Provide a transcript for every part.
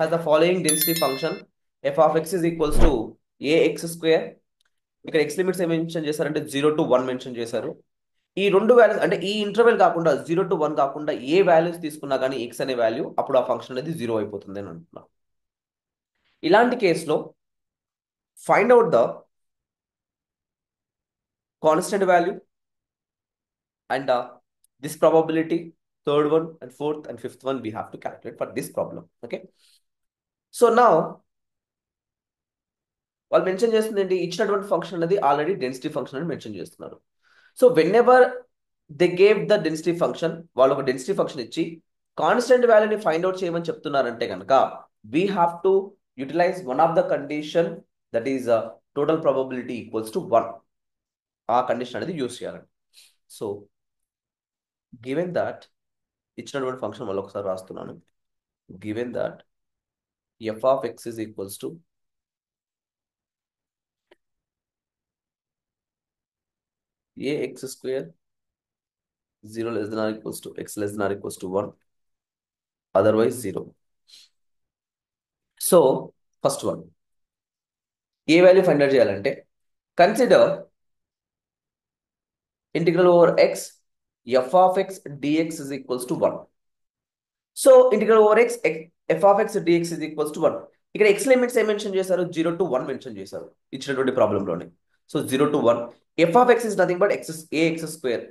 has the following density function. F of x is equals to ax square. ఇక్కడ x limits ఏం mention చేశారంటే 0 to 1 mention చేశారు. ఈ రెండు వాల్యూస్ అంటే ఈ ఇంటర్వెల్ కాకుండా 0 to 1 కాకుండా ఏ వాల్యూస్ తీసుకున్నా కానీ x అనే వాల్యూ అప్పుడు ఆ ఫంక్షన్ అనేది 0 అయిపోతుంది అని అంటున్నా. ఇలాంటి కేసులో find out the constant value and this probability, third one and fourth and fifth one we have to calculate for this problem. Okay, so now వాళ్ళు మెన్షన్ చేస్తుంది ఏంటి, ఇచ్చినటువంటి ఫంక్షన్ అనేది ఆల్రెడీ డెన్సిటీ ఫంక్షన్ అని మెన్షన్ చేస్తున్నారు. So whenever they gave the density function, వాళ్ళు ఒక density function ఇచ్చి కాన్స్టెంట్ వాల్యూని ఫైండ్ అవుట్ చేయమని చెప్తున్నారంటే కనుక we have to utilize one of the condition, that is total probability equals to 1. ఆ కండిషన్ అనేది యూస్ చేయాలండి. సో గివెన్ దట్ ఇచ్చినటువంటి ఫంక్షన్ మళ్ళీ ఒకసారి రాస్తున్నాను. Given that F of X is equals to ax square 0 less than or equals to x less than or equals to 1, otherwise 0. So first one, a value find out చేయాలంటే consider integral over x f of x dx is equals to 1. So integral over x f of x dx is equals to 1. ఇక్కడ x limits ఏం mention చేశారు, 0 to 1 mention చేశారు ఇచ్చినటువంటి problem లోనే. So 0 to 1 f of x is nothing but ax square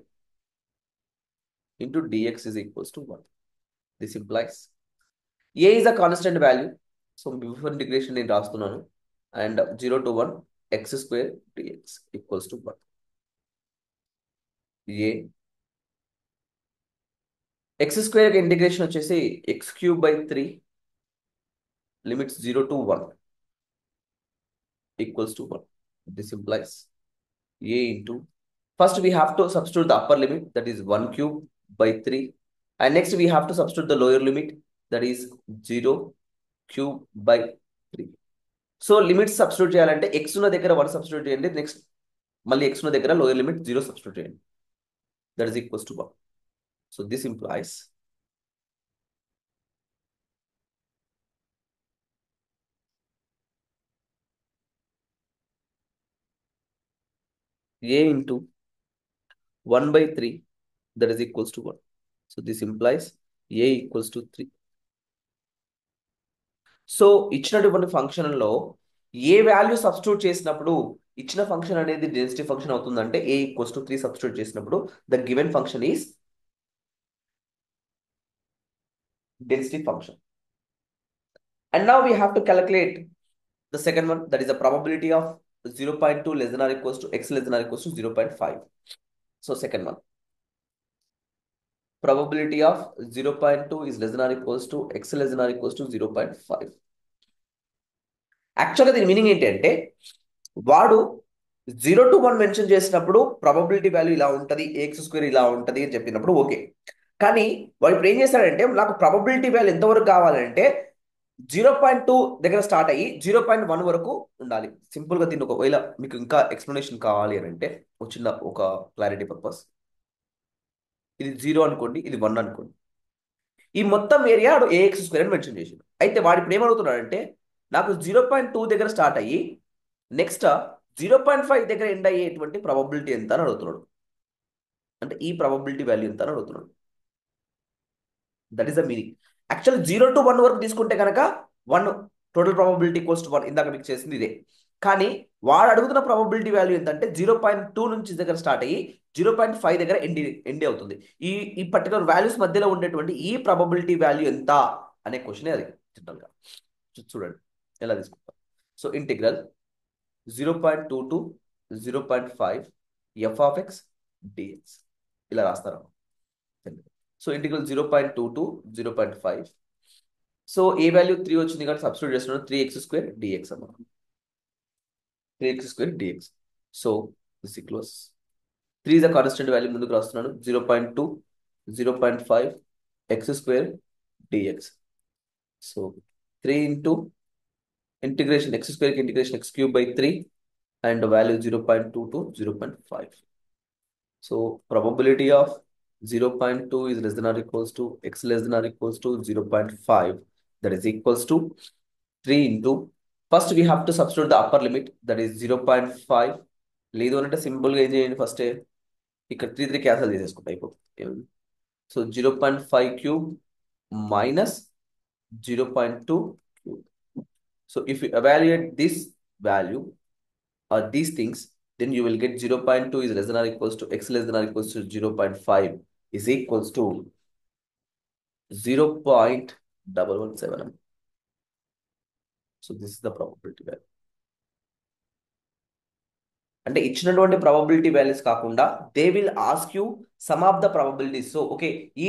into dx is equals to 1. This implies a is a constant value. So before integration నేను రాస్తున్నాను. And 0 to 1 x square dx equals to 1. a x square integration వచ్చేసి x cube by 3 limits 0 to 1 equals to 1. This implies a into, first we have to substitute the upper limit, that is 1 cube by 3, and next we have to substitute the lower limit, that is 0 cube by 3. So limits substitute చేయాలంటే x ఉన్న దగ్గర 1 substitute చేయండి, next మళ్ళీ x ఉన్న దగ్గర lower limit 0 substitute చేయండి, that is equals to 1. So this implies a into 1 by 3, that is equals to 1. So this implies a equals to 3. So ఇచ్చినటువంటి ఫంక్షన్లో ఏ వాల్యూ సబ్స్టిట్యూట్ చేసినప్పుడు ఇచ్చిన ఫంక్షన్ అనేది డెన్సిటీ ఫంక్షన్ అవుతుందంటే a ఈక్వల్స్ టు 3 సబ్స్టిట్యూట్ చేసినప్పుడు the given function is density function. And now we have to calculate the second one, that is the probability of 0.2 less than or equals to x less than or equals to 0.5. So second one, probability of 0.2 is less than or equals to x less than or equals to 0.5. యాక్చువల్గా దీని meaning ఏంటి అంటే వాడు 0 to 1 mention చేసినప్పుడు probability value ఇలా ఉంటుంది, AX square ఇలా ఉంటుంది అని చెప్పినప్పుడు ఓకే. కానీ వాడు ఇప్పుడు ఏం చేస్తాడంటే నాకు ప్రాబబిలిటీ వాల్యూ ఎంతవరకు కావాలంటే 0.2 దగ్గర స్టార్ట్ అయ్యి 0.1 వరకు ఉండాలి. సింపుల్గా దీన్ని ఒకవేళ మీకు ఇంకా ఎక్స్ప్లెనేషన్ కావాలి అని అంటే వచ్చిన ఒక క్లారిటీ పర్పస్, ఇది 0 అనుకోండి, ఇది 1 అనుకోండి, ఈ మొత్తం ఏరియా ఏఎక్స్ స్క్వేర్ అని మెన్షన్ చేసిండు. అయితే వాడు ఇప్పుడు ఏమడుగుతున్నాడంటే నాకు 0.2 దగ్గర స్టార్ట్ అయ్యి నెక్స్ట్ 0.5 దగ్గర ఎండ్ అయ్యేటువంటి ప్రాబబిలిటీ ఎంత అని అడుగుతున్నాడు. అంటే ఈ ప్రాబబిలిటీ వాల్యూ ఎంత అని అడుగుతున్నాడు. That is the meaning. Actual 0 to 1 వరకు తీసుకుంటే కనుక 1 టోటల్ ప్రాబబిలిటీ ఈక్వల్స్ టు 1, ఇందాక మీకు చేసింది ఇదే. కానీ వాడు అడుగుతున్న ప్రాబబిలిటీ వాల్యూ ఎంత అంటే 0.2 నుంచి దగ్గర స్టార్ట్ అయ్యి 0.5 దగ్గర ఎండ్ అవుతుంది. ఈ పర్టికులర్ వాల్యూస్ మధ్యలో ఉండేటువంటి ఈ ప్రాబబిలిటీ వాల్యూ ఎంత అనే క్వశ్చన్ అది జనరల్గా. చూడండి ఎలా తీసుకుంటాం. So integral 0.2 to 0.5 f of x dx ఇలా రాస్తారు. So integral 0.2 to 0.5. So A value 3 వచ్చింది కాబట్టి సబ్స్టిట్యూట్ చేస్తున్నాను, 3x square dx అన్నమాట. 3x square dx. So this equals 3 is a constant value ముందుకు రాస్తున్నాను, 0.2 0.5 x square dx. So 3 into integration x square की integration x cube by 3 and value 0.2 to 0.5. So probability of 0.2 is less than or equals to x less than or equals to 0.5 that is equals to 3 into, first we have to substitute the upper limit, that is 0.5. లేదు అంటే సింపుల్గా ఏం చేయండి, first ఇక్కడ 3 cancel చేసేసుకుంటా అయిపోతుంది. So 0.5 cube minus 0.2 cube. So if you evaluate this value or these things, then you will get 0.2 is less than or equals to x less than or equals to 0.5 is equals to 0.117. So this is the probability value. అంటే ఇచ్చినటువంటి probability values కాకుండా they will ask you some of the probabilities. So okay, ఈ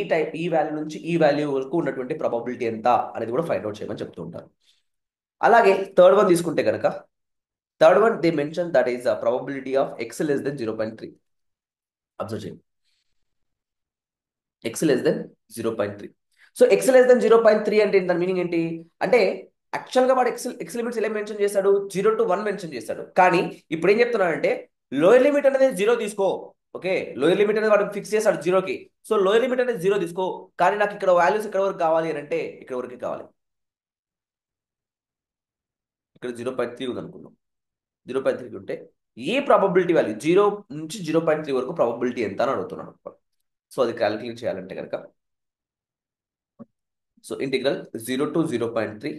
value నుంచి ఈ value వరకు ఉన్నటువంటి probability ఎంత అనేది కూడా ఫైండ్ అవుట్ చేయమని చెప్తూ ఉంటారు. అలాగే థర్డ్ వన్ తీసుకుంటే కనుక, third one they mention that is the probability of X less than 0.3. Observe చేయండి, X less than 0.3. So X less than 0.3 అంటే దాని మీనింగ్ ఏంటి అంటే, యాక్చువల్గా వాడు ఎక్స్ లిమిట్స్ ఎలా మెన్షన్ చేశాడు, 0 to 1 మెన్షన్ చేశాడు. కానీ ఇప్పుడు ఏం చెప్తున్నాడంటే లోయర్ లిమిట్ అనేది 0 తీసుకో. ఓకే, లోయర్ లిమిట్ అనేది వాడు ఫిక్స్ చేశాడు 0కి. సో లోయర్ లిమిట్ అనేది 0 తీసుకో, కానీ నాకు ఇక్కడ వాల్యూస్ ఇక్కడ వరకు కావాలి అని అంటే ఇక్కడ వరకు కావాలి. ఇక్కడ 0.3 ఉంది అనుకున్నాం. 0.3 ఉంటే ఏ ప్రాబబిలిటీ వాల్యూ 0 నుంచి 0.3 వరకు ప్రాబబిలిటీ ఎంత అని అడుగుతున్నాడు. సో అది క్యాలిక్యులేట్ చేయాలంటే కనుక, so integral 0 to 0.3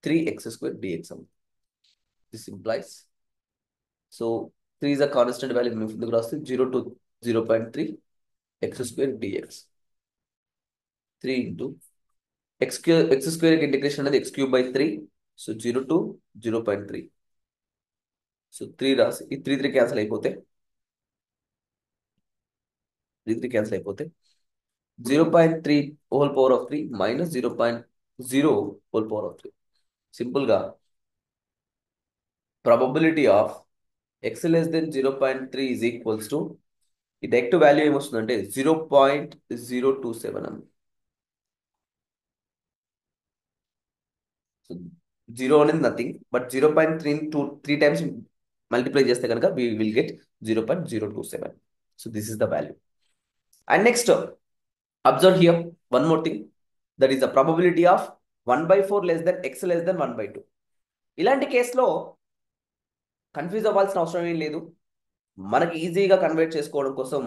3x² dx. This implies, so 3 is a constant value in the cross 0 to 0.3 x² dx. 3 into x² integration అనేది x³ by 3. So 0 to 0.3. So 3 రాసి ఈ 3 క్యాన్సిల్ అయిపోతే 0.3 whole power of 3 minus 0.0 whole power of 3. సింపుల్గా probability of x less than 0.3 is equals to, ఈ direct value ఏమొస్తుందంటే 0.027. So 0 అనేది nothing but 0.3 times multiply చేస్తే కనుక we will get 0.027. So this is the value. And next observe here one more thing, that is the probability of 1/4 less than x less than 1/2. ఇలాంటి కేసులో confuse అవ్వాల్సిన అవసరం ఏం లేదు. మనకి ఈజీగా కన్వర్ట్ చేసుకోవడం కోసం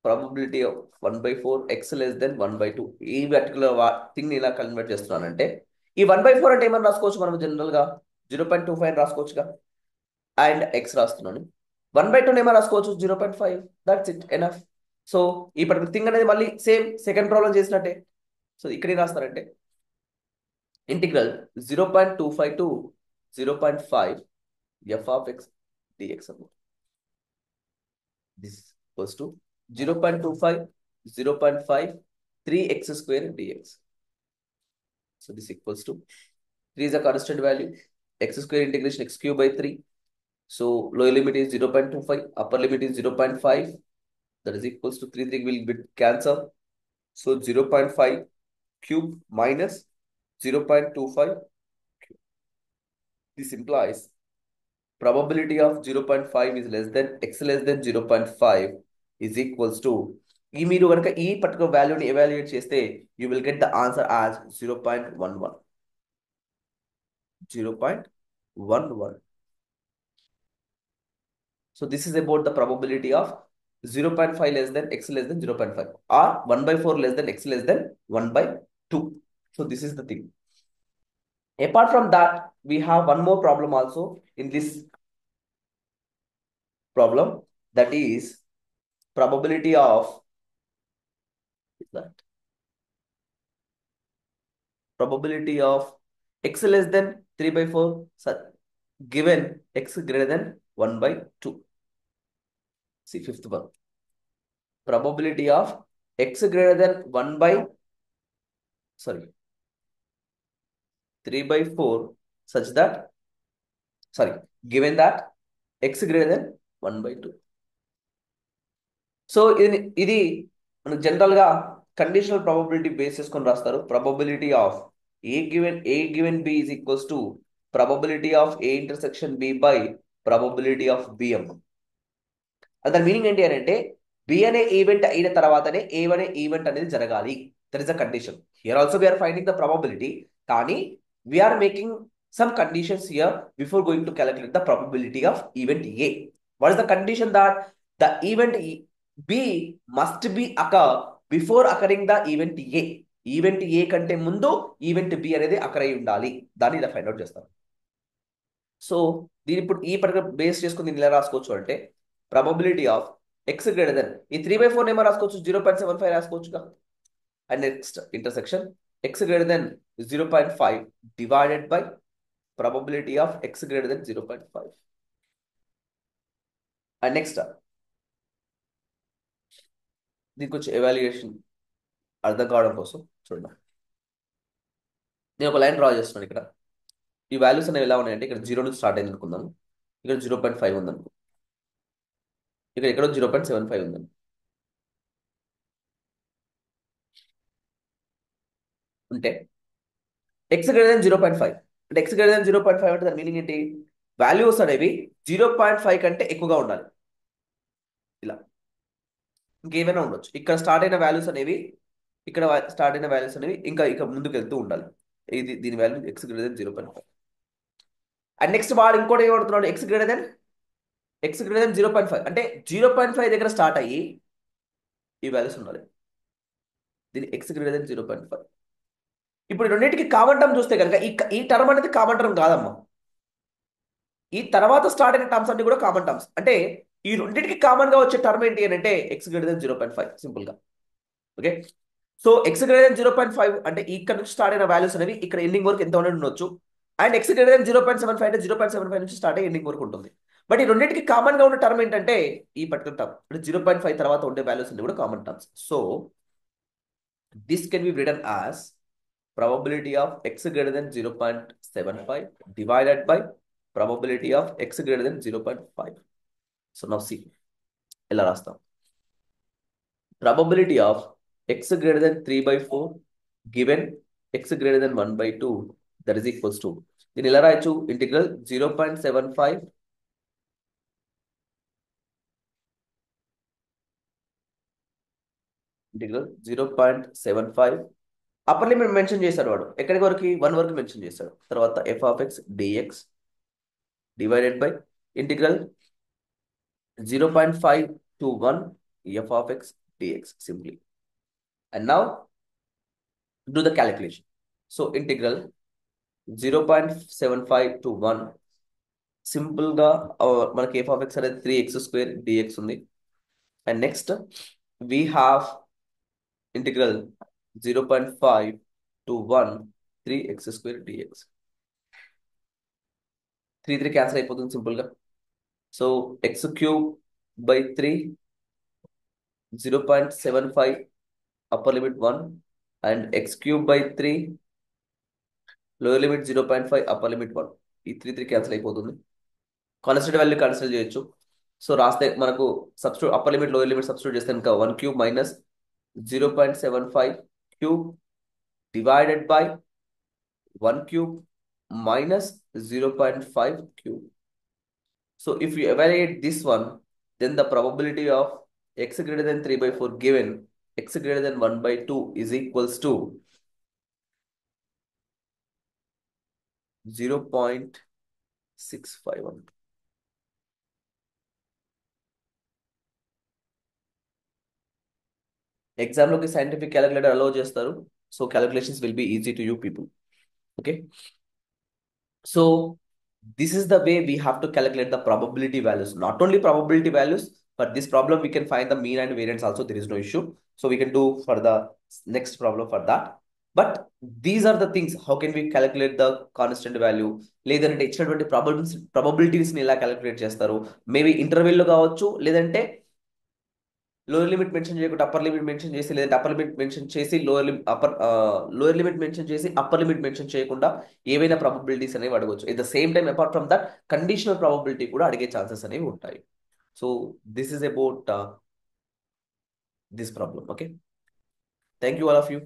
probability of 1/4 x less than 1/2 ఈ పర్టికులర్ థింగ్ ఇలా కన్వర్ట్ చేస్తున్నానంటే, ఈ 1/4 అంటే ఏమని రాసుకోవచ్చు మనం జనరల్గా 0.25 రాసుకోవచ్చుగా, అండ్ x రాస్తున్నాను. 1/2 ఏమని రాసుకోవచ్చు 0.5. That's it, enough. సో ఈ పర్టికులర్ థింగ్ అనేది మళ్ళీ సేమ్ సెకండ్ ప్రాబ్లం చేసినట్టే. సో ఇక్కడ ఏం రాస్తారంటే integral 0.25 to 0.5 f of x dx. This equals to 0.25 0.5 3x² dx. So this equals to 3 is a constant value, x² integration x³ by 3. So lower limit is 0.25, upper limit is 0.5. That is equals to 3 will be cancel. So 0.5 cube minus 0.25 cube. This implies probability of 0.5 is less than x less than 0.5 is equals to, ఈ మీరు కనుక ఈ particular వాల్యూని evaluate చేస్తే you will get the answer as 0.11. 0.11. So this is about the probability of 0.5 less than x less than 0.5 or 1/4 less than x less than 1/2. So this is the thing. Apart from that, we have one more problem also in this problem, that is probability of x less than 3/4 given x greater than 1/2. See fifth one, probability of x greater than 3/4 such that, given that x greater than 1/2. So ఇది మనకు జనరల్గా conditional probability base చేసుకొని రాస్తారు. Probability of a given b is equals to probability of a intersection b by probability of bm. దాని meaning ఏంటి అని అంటే, B అనే ఈవెంట్ అయిన తర్వాతనే ఏ అనే ఈవెంట్ అనేది జరగాలి. That is the condition. Here also we're finding the probability, కానీ we're making some conditions here before going to calculate the probability of event A. What is the condition? That the event B must be occur before occurring the event A. Event A కంటే ముందు event B అనేది అక్కర్ అయి ఉండాలి. దాన్ని ఇలా find out చేస్తాం. So దీని ఇప్పుడు ఈ పర్టికులర్ బేస్ చేసుకుని దీన్ని ఇలా రాసుకోవచ్చు అంటే probability of X greater than ఈ 3/4 ఏమో రాసుకోవచ్చు, 0.75 రాసుకోవచ్చుగా. And next intersection X greater than 0.5 divided by probability of x greater than 0.5. And next దీనికి వచ్చే ఎవాల్యుయేషన్ అర్థం కావడం కోసం చూడండి, నేను ఒక లైన్ డ్రా చేస్తున్నాను. ఇక్కడ ఈ వాల్యూస్ అనేవి ఎలా ఉన్నాయంటే ఇక్కడ 0 నుంచి స్టార్ట్ అయింది అనుకుందాం, ఇక్కడ 0.5 ఉందనుకో, ఇక్కడ ఎక్కడో 0.75 ఉందని ఉంటే ఎక్స్ గ్రేటర్ దెన్ 0.5 అంటే ఎక్స్ గ్రేటర్ దెన్ 0.5 అంటే దాని మీనింగ్ ఏంటి? వాల్యూస్ అనేవి 0.5 కంటే ఎక్కువగా ఉండాలి. ఇలా ఇంకేమైనా ఉండొచ్చు. ఇక్కడ స్టార్ట్ అయిన వాల్యూస్ అనేవి ఇక్కడ స్టార్ట్ అయిన వాల్యూస్ అనేవి ఇంకా ఇక ముందుకు వెళ్తూ ఉండాలి. ఇది దీని value X greater than 0.5. And next వాడు ఇంకోటి ఏమడుతున్నాడు, ఎక్స్ గ్రేటర్ దెన్ 0.5 అంటే 0.5 దగ్గర స్టార్ట్ అయ్యి ఈ వాల్యూస్ ఉండాలి. దీని ఎక్స్ గ్రేటర్ దెన్ 0.5. ఇప్పుడు రెండింటికి కామన్ టర్మ్ చూస్తే కనుక ఈ టర్మ్ అనేది కామన్ టర్మ్ కాదమ్మా. ఈ తర్వాత స్టార్ట్ అయిన టర్మ్స్ అన్ని కూడా కామన్ టర్మ్స్. అంటే ఈ రెండింటికి కామన్ గా వచ్చే టర్మ్ ఏంటి అని అంటే ఎక్స్ గ్రేటర్ దెన్ 0.5 సింపుల్ గా. Okay, so X greater than 0.5 అంటే ఇక్కడ నుంచి స్టార్ట్ అయిన వాల్యూస్ అనేవి ఇక్కడ ఎండింగ్ వరకు ఎంత ఉండొచ్చు. అండ్ ఎక్స్ గ్రేటర్ దెన్ 0.75 అంటే 0.75 నుంచి స్టార్ట్ అయ్యి ఎండింగ్ వరకు ఉంటుంది. బట్ ఈ రెండింటికి కామన్ గా ఉన్న టర్మ్ ఏంటంటే ఈ పర్టికులర్ టర్మ్ అంటే 0.5 తర్వాత ఉండే వాల్యూస్ అన్ని కూడా common terms. So this can be written as probability of x greater than 0.75 divided by probability of x greater than 0.5. So now see, ఎలా రాస్తాం? probability of x greater than 3/4 given x greater than 1/2 that is equals to, దీన్ని ఎలా రాయొచ్చు? Integral 0.75 integral 0.75 upper limit mention చేశాడు వాడు, ఎక్కడి వరకు? 1 వరకు మెన్షన్ చేశాడు. తర్వాత f of x dx divided by integral 0.5 to 1 f of x dx simply. And now do the calculation. So integral 0.75 to 1 simple గా మనకి f of x అనేది 3x² dx ఉంది. And next we have integral 0.5 to 1 3x² dx. 3 cancel అయిపోతుంది simple గా. So x³/3 0.75 upper limit 1 and x³/3 lower limit 0.5 upper limit 1. ఈ 3 cancel అయిపోతుంది. Constant value cancel చేయొచ్చు. So రాస్తే మనకు substitute upper limit lower limit substitute చేస్తే ఇంకా 1³ minus 0.75 cube divided by 1³ minus 0.5 cube. So if you evaluate this one, then the probability of x greater than 3/4 given x greater than 1/2 is equals to 0.651. Exam లోకి scientific calculator allow చేస్తారు. So calculations will be easy to you people. Okay, so this is the way we have to calculate the probability values. Not only probability values, but this problem we can find the mean and variance also. There is no issue. So we can do for the next problem for that. But these are the things. How can we calculate the constant value? లేదంటే ఇచ్చినటువంటి probabilities ని ఎలా calculate చేస్తారు? Maybe interval లో కావచ్చు, లేదంటే lower limit mention చేయకుండా upper limit mention చేసి, లేదంటే అప్పర్ లిమిట్ మెన్షన్ చేసి లోయర్ లిమిట్ మెన్షన్ చేసి అప్పర్ లిమిట్ మెన్షన్ చేయకుండా ఏవైనా ప్రాబబిలిటీస్ అనేవి అడగవచ్చు. At the same time apart from that conditional probability కూడా అడిగే ఛాన్సెస్ అనేవి ఉంటాయి. So this is about this problem. Okay, thank you all of you.